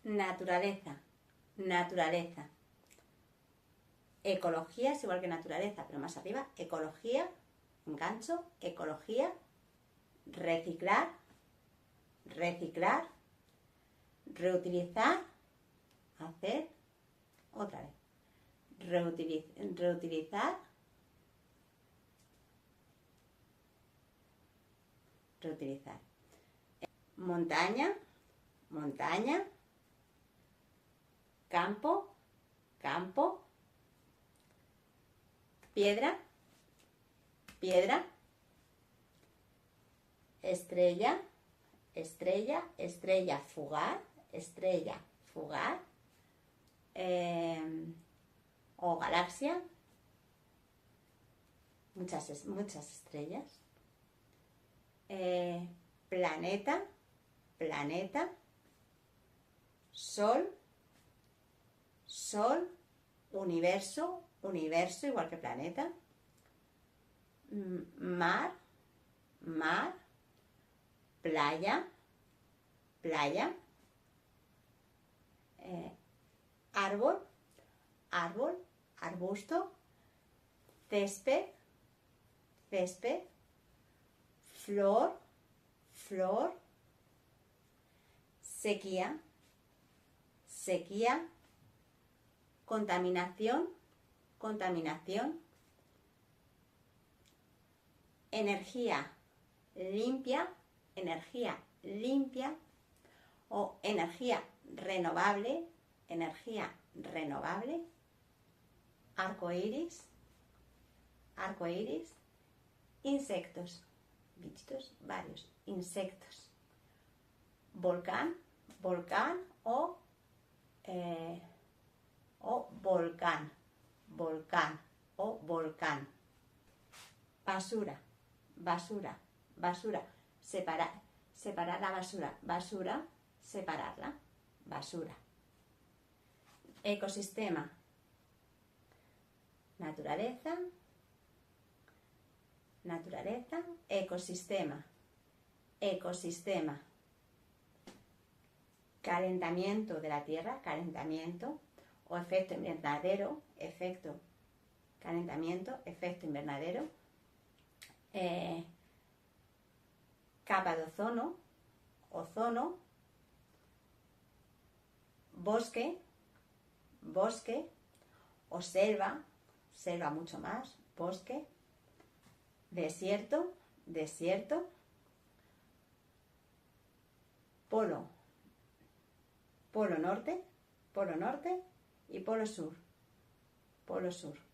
Naturaleza, naturaleza. Ecología es igual que naturaleza, pero más arriba, ecología, engancho, ecología, reciclar, reciclar, reutilizar, hacer, otra vez, reutilizar, reutilizar. Montaña, montaña, campo, campo, piedra, piedra, estrella, estrella, estrella fugaz, estrella fugaz, o galaxia, muchas estrellas, planeta, planeta, sol, sol, universo, universo igual que planeta, mar, mar, playa, playa, árbol, árbol, arbusto, césped, césped, flor, flor, sequía, sequía, contaminación, contaminación, energía limpia o energía renovable, arco iris, insectos, bichitos varios, insectos, volcán, volcán o volcán, volcán o volcán, basura, basura, basura, separar la basura, basura, separarla, basura. Ecosistema, naturaleza, naturaleza, ecosistema, ecosistema, calentamiento de la Tierra, calentamiento o efecto invernadero, efecto calentamiento, efecto invernadero, capa de ozono, ozono, bosque, bosque o selva, selva mucho más, bosque, desierto, desierto, polo, polo norte y polo sur, polo sur.